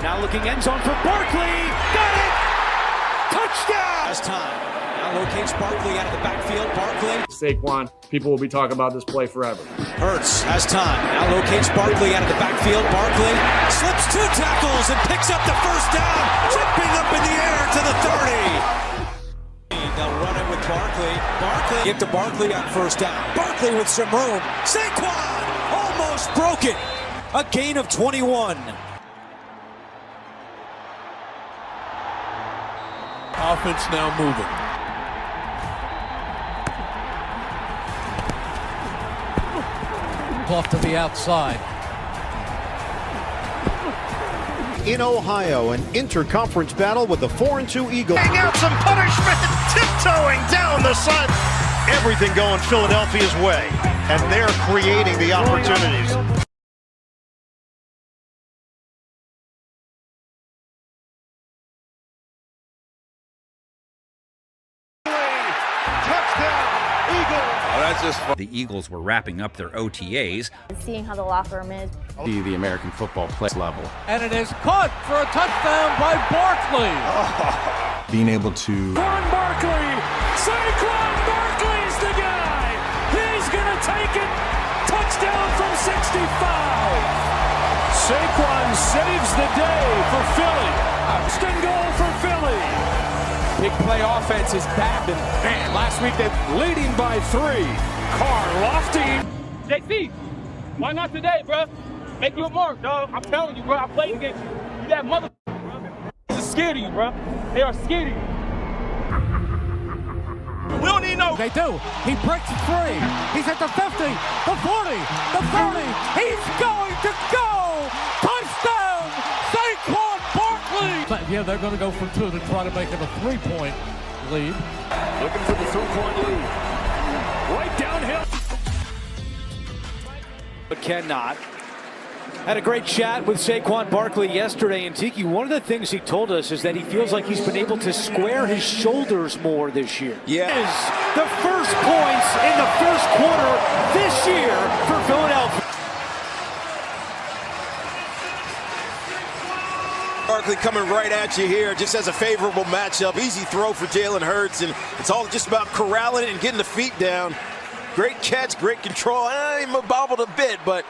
Now looking end zone for Barkley. Got it! Touchdown! Last time. Now locates Barkley out of the backfield. Barkley. Saquan, people will be talking about this play forever. Hurts has time. Now locates Barkley out of the backfield. Barkley slips 2 tackles and picks up the first down. Jumping up in the air to the 30. They'll run it with Barkley. Barkley get to Barkley on first down. Barkley with some room. Saquan almost broke it. A gain of 21. Offense now moving. Off to the outside. In Ohio, an interconference battle with the 4-2 Eagles. Hang out some punishment, tiptoeing down the side. Everything going Philadelphia's way, and they're creating the opportunities. The Eagles were wrapping up their OTAs. Seeing how the locker room is. The American football play level. And it is caught for a touchdown by Barkley. Being able to... Saquan Barkley's the guy. He's going to take it. Touchdown from 65. Saquon saves the day for Philly. Touchdown goal for Philly. Big play offense is back. And man, last week they're leading by 3. Carr lofty. JC, why not today, bro? Make you a mark, dog. I'm telling you, bro. I played against you. You that mother, bro. They're scared of you, bro. They are scared of you. We don't need no. They do. He breaks 3. He's at the 50, the 40, the 30. He's going to go. Touchdown, Saquon Barkley. But yeah, they're going to go for 2 to try to make it a 3-point lead. Looking for the 3-point lead. Right downhill. But cannot. Had a great chat with Saquon Barkley yesterday, and Tiki, one of the things he told us is that he feels like he's been able to square his shoulders more this year. Yeah. Is the first points in the first quarter this year for Philadelphia. Barkley coming right at you here, just has a favorable matchup. Easy throw for Jalen Hurts, and it's all just about corralling it and getting the feet down. Great catch, great control. He bobbled a bit, but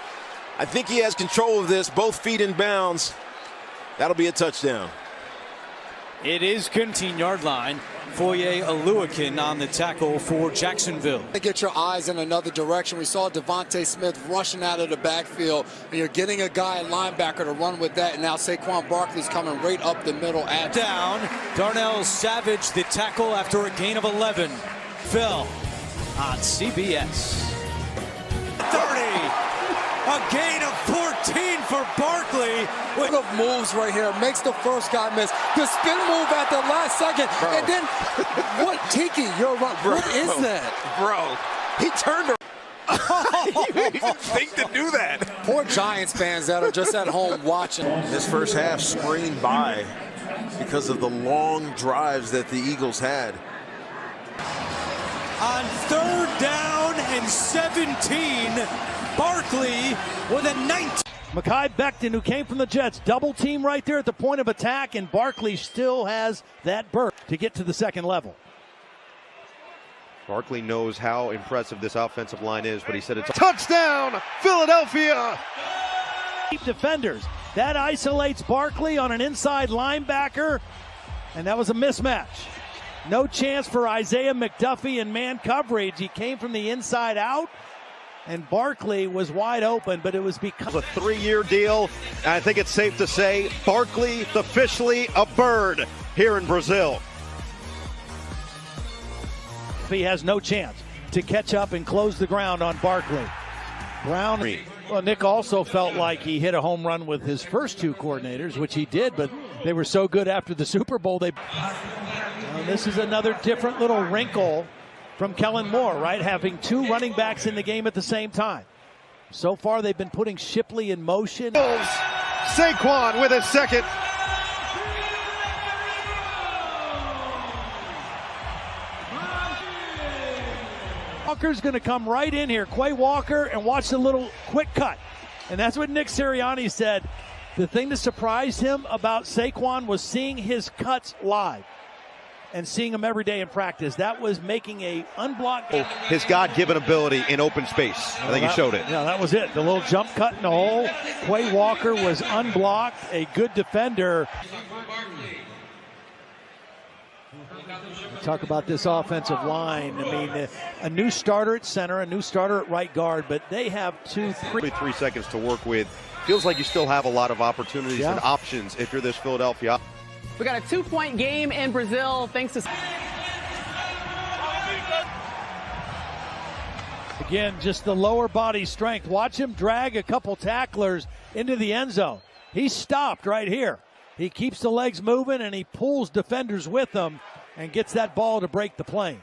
I think he has control of this. Both feet in bounds. That'll be a touchdown. It is 15-yard line. Foye Oluwakin on the tackle for Jacksonville. Get your eyes in another direction. We saw Devontae Smith rushing out of the backfield, and you're getting a guy, a linebacker, to run with that. And now Saquon Barkley's coming right up the middle. Down. Darnell Savage, the tackle after a gain of 11. Fell on CBS. 30. A gain of 14 for Barkley. Look at moves right here. Makes the first guy miss. The spin move at the last second. Bro. And then, what, Tiki, you're right. What is that? Bro, he turned around. You didn't even think to do that. Poor Giants fans that are just at home watching. This first half screened by because of the long drives that the Eagles had. On 3rd down and 17, Barkley with a 19. Mekhi Becton, who came from the Jets, double team right there at the point of attack, and Barkley still has that burst to get to the second level. Barkley knows how impressive this offensive line is, but he said it's touchdown, Philadelphia! Deep defenders. That isolates Barkley on an inside linebacker, and that was a mismatch. No chance for Isaiah McDuffie in man coverage. He came from the inside out, and Barkley was wide open, but it was because of a 3-year deal. I think it's safe to say Barkley officially a bird here in Brazil. He has no chance to catch up and close the ground on Barkley. Brown. Well, Nick also felt like he hit a home run with his first 2 coordinators, which he did, but they were so good after the Super Bowl. This is another different little wrinkle from Kellen Moore, right? Having 2 running backs in the game at the same time. So far, they've been putting Shipley in motion. Saquon with his second. Walker's going to come right in here, Quay Walker, and watch the little quick cut. And that's what Nick Sirianni said. The thing that surprised him about Saquon was seeing his cuts live and seeing him every day in practice. That was making a unblocked. His God-given ability in open space. I think he showed it. Yeah, that was it. The little jump cut in the hole. Quay Walker was unblocked, a good defender. Talk about this offensive line. I mean, a new starter at center, a new starter at right guard, but they have 3 seconds to work with. Feels like you still have a lot of opportunities and options if you're this Philadelphia. We got a 2-point game in Brazil thanks to... Again, just the lower body strength. Watch him drag a couple tacklers into the end zone. He stopped right here. He keeps the legs moving and he pulls defenders with him and gets that ball to break the plane.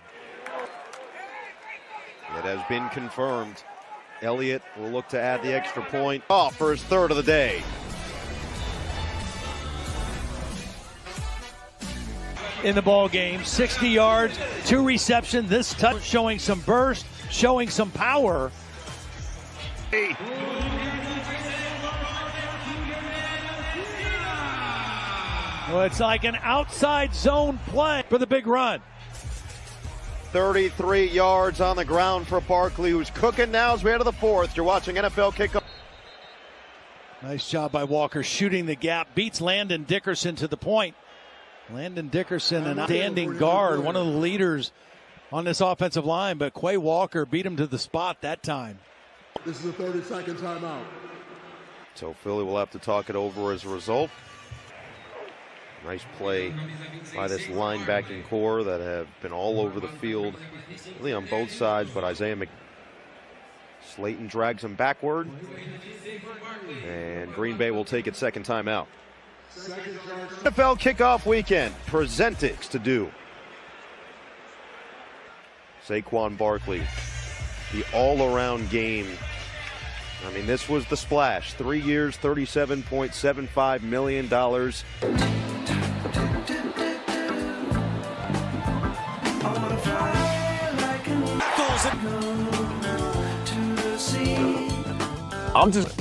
It has been confirmed. Elliott will look to add the extra point off for his third of the day. In the ball game, 60 yards, 2 receptions. This touch showing some burst, showing some power. Well, it's like an outside zone play for the big run. 33 yards on the ground for Barkley, who's cooking now as we head to the fourth. You're watching NFL Kickoff. Nice job by Walker shooting the gap. Beats Landon Dickerson to the point. Landon Dickerson, an outstanding guard, one of the leaders on this offensive line, but Quay Walker beat him to the spot that time. This is a 30-second timeout. So Philly will have to talk it over as a result. Nice play by this linebacking core that have been all over the field, really on both sides, but Isaiah Slayton drags him backward, and Green Bay will take its second timeout. NFL kickoff weekend, presented to do. Saquon Barkley, the all-around game. I mean, this was the splash. 3 years, $37.75 million. I'm just...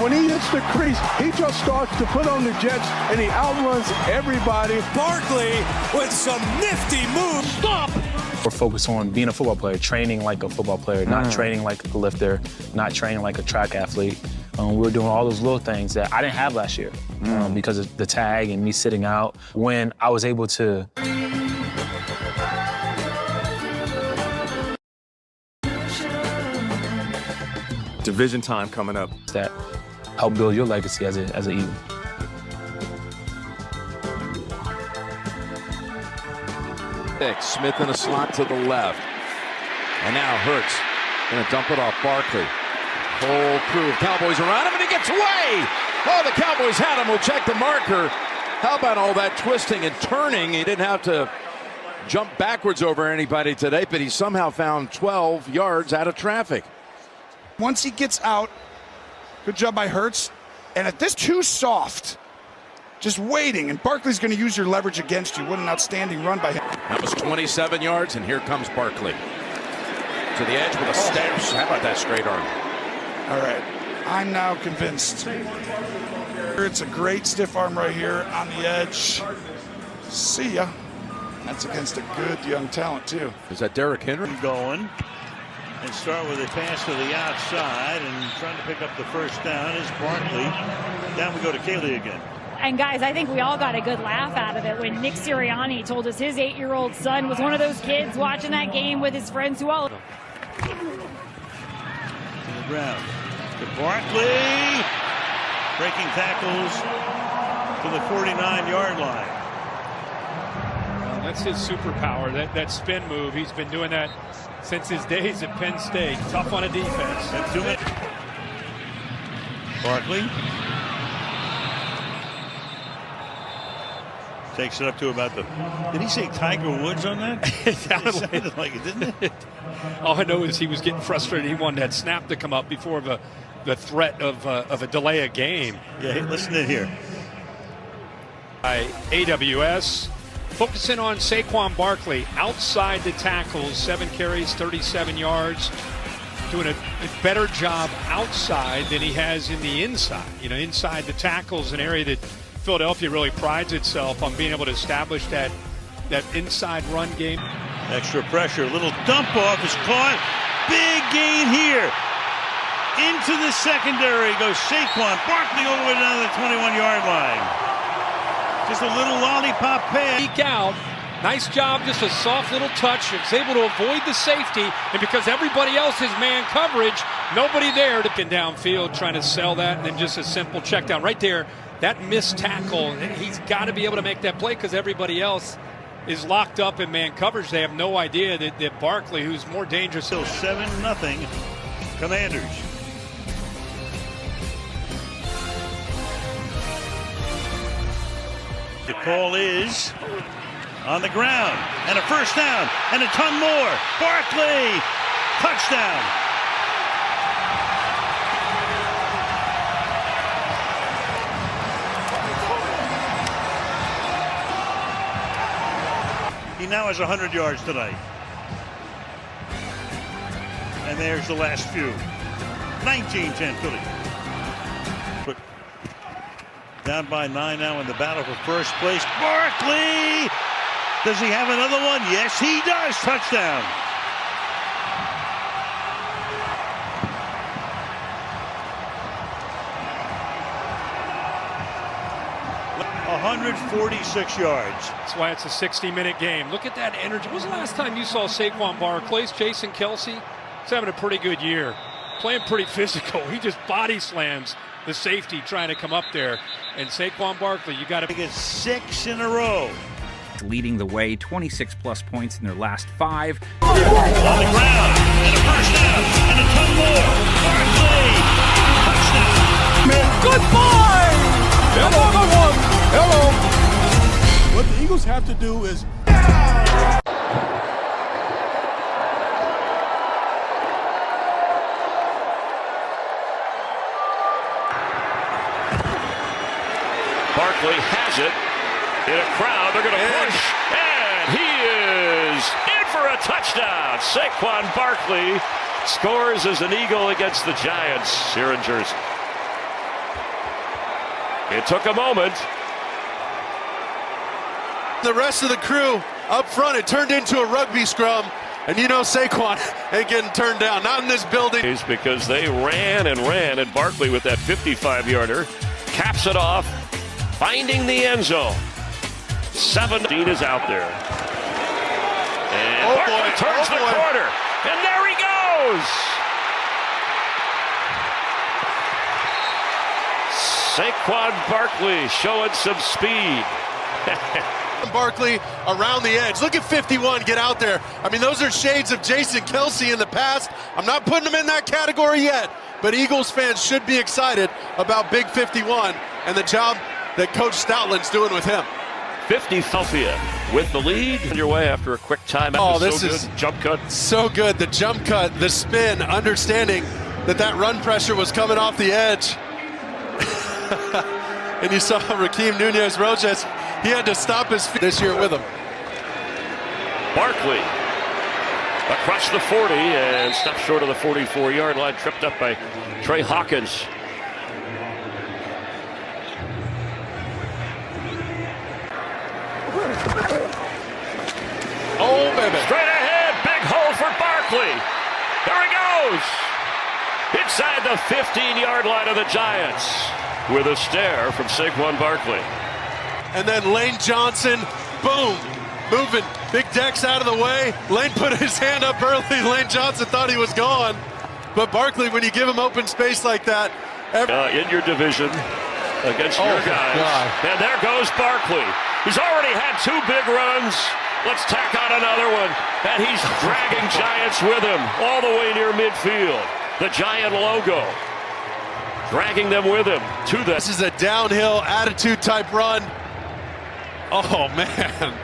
When he hits the crease, he just starts to put on the jets, and he outruns everybody. Barkley with some nifty moves. Stop! We're focused on being a football player, training like a football player, not training like a lifter, not training like a track athlete. We were doing all those little things that I didn't have last year because of the tag and me sitting out. When I was able to division time coming up. That help build your legacy as an Eagle. Smith in a slot to the left. And now Hurts gonna dump it off Barkley. Whole crew of Cowboys around him, and he gets away! Oh, the Cowboys had him. We'll check the marker. How about all that twisting and turning? He didn't have to jump backwards over anybody today, but he somehow found 12 yards out of traffic. Once he gets out, good job by Hurts. And if this too soft, just waiting, and Barkley's going to use your leverage against you. What an outstanding run by him. That was 27 yards, and here comes Barkley. To the edge with a step. How about that straight arm? All right, I'm now convinced. It's a great stiff arm right here on the edge. See ya. That's against a good young talent, too. Is that Derrick Henry? Going. And start with a pass to the outside, and trying to pick up the first down is Barkley. Down we go to Kaylee again. And guys, I think we all got a good laugh out of it when Nick Sirianni told us his 8-year-old son was one of those kids watching that game with his friends who all... To the ground. To Barkley. Breaking tackles to the 49-yard line. Well, that's his superpower, that spin move. He's been doing that since his days at Penn State. Tough on a defense. And 2 minutes. Barkley takes it up to about the... Did he say Tiger Woods on that? It sounded like it, didn't it? All I know is he was getting frustrated. He wanted that snap to come up before the threat of a delay of game. Yeah, listen to here. By AWS. Focusing on Saquon Barkley, outside the tackles, 7 carries, 37 yards. doing a better job outside than he has in the inside. You know, inside the tackles, an area that Philadelphia really prides itself on being able to establish that inside run game. Extra pressure, little dump off is caught. Big gain here. Into the secondary goes Saquan Barkley all the way down to the 21-yard line. Just a little lollipop pass. Peek out. Nice job, just a soft little touch. It's able to avoid the safety, and because everybody else is man coverage, nobody there to get downfield trying to sell that, and then just a simple check down. Right there, that missed tackle, he's got to be able to make that play because everybody else is locked up in man coverage. They have no idea that Barkley, who's more dangerous. Still 7-0 Commanders. The call is on the ground, and a first down, and a ton more. Barkley, touchdown. He now has 100 yards tonight. And there's the last few. 19-10 Philly. But down by 9 now in the battle for first place. Barkley! Does he have another one? Yes, he does. Touchdown. $146 yards. That's why it's a 60-minute game. Look at that energy. When was the last time you saw Saquon Barkley? Jason Kelsey? He's having a pretty good year. Playing pretty physical. He just body slams the safety trying to come up there. And Saquon Barkley, you got to get 6 in a row. Leading the way, 26-plus points in their last 5. On the ground, and a first down, and a ton more. Barkley, touchdown. Goodbye! Another one! Hello! What the Eagles have to do is... Barkley has it. In a crowd, they're going to push, and he is in for a touchdown. Saquon Barkley scores as an Eagle against the Giants here in Jersey. It took a moment. The rest of the crew up front, it turned into a rugby scrum, and you know Saquon ain't getting turned down, not in this building. Because they ran, and Barkley with that 55-yarder caps it off, finding the end zone. 17 is out there. And Barkley turns the corner. And there he goes. Saquon Barkley showing some speed. Barkley around the edge. Look at 51 get out there. I mean, those are shades of Jason Kelsey in the past. I'm not putting him in that category yet, but Eagles fans should be excited about Big 51 and the job that Coach Stoutland's doing with him. 50 Philadelphia with the lead. On your way after a quick timeout. Oh, this is jump cut. So good. The jump cut, the spin, understanding that run pressure was coming off the edge. And you saw Raheem Nunez-Roches. He had to stop his feet this year with him. Barkley across the 40 and stopped short of the 44-yard line. Tripped up by Trey Hawkins. Oh, baby. Straight ahead, big hole for Barkley. There he goes. Inside the 15-yard line of the Giants with a stare from Saquon Barkley. And then Lane Johnson, boom, moving. Big Dex out of the way. Lane put his hand up early. Lane Johnson thought he was gone. But Barkley, when you give him open space like that. In your division against your guys. God. And there goes Barkley. He's already had 2 big runs. Let's tack on another one. And he's dragging Giants with him all the way near midfield. The Giant logo. Dragging them with him to the... This is a downhill attitude type run. Oh, man.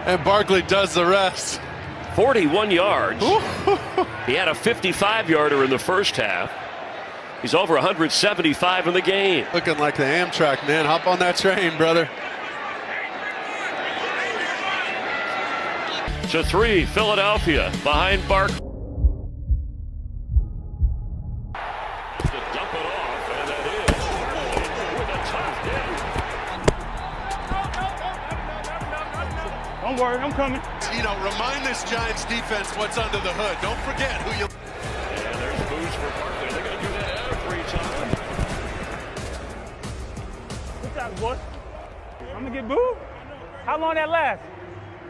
And Barkley does the rest. 41 yards. He had a 55-yarder in the first half. He's over 175 in the game. Looking like the Amtrak, man. Hop on that train, brother. To 3, Philadelphia behind Barkley. Don't worry, I'm coming. You know, remind this Giants defense what's under the hood. Don't forget who you. And there's moves for Barkley. They're going to do that every time. Good job, boy. I'm going to get booed. How long that lasts?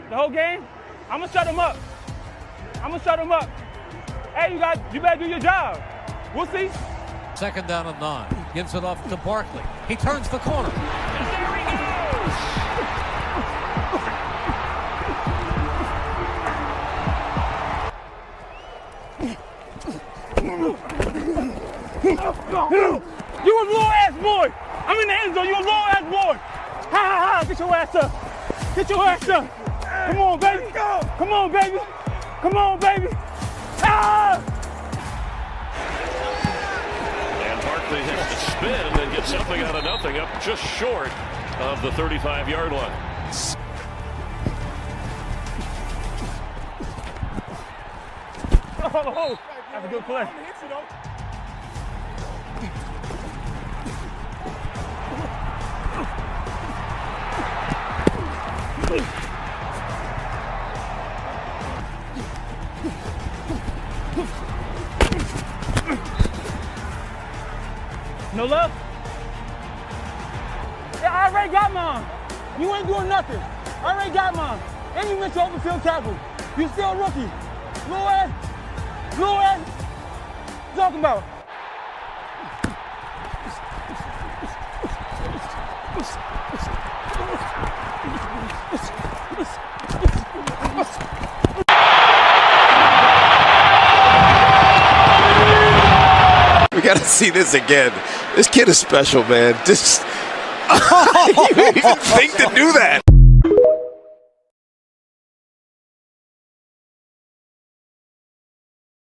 The whole game? I'm going to shut them up. I'm going to shut them up. Hey, you better do your job. We'll see. 2nd down and 9. Gives it off to Barkley. He turns the corner. And there he goes! You a little ass boy! I'm in the end zone, you a little ass boy! Ha ha ha! Get your ass up! Get your ass up! Come on, baby! Come on, baby! Come on, baby! Ah! And Barkley hits the spin and then gets something out of nothing up just short of the 35-yard line. Oh, that's a good play. No love? Yeah, I already got mine. You ain't doing nothing. I already got mine. And you missed your open field tackle. You still a rookie. Little ass. What you talking about? We got to see this again. This kid is special, man. You didn't even think to do that.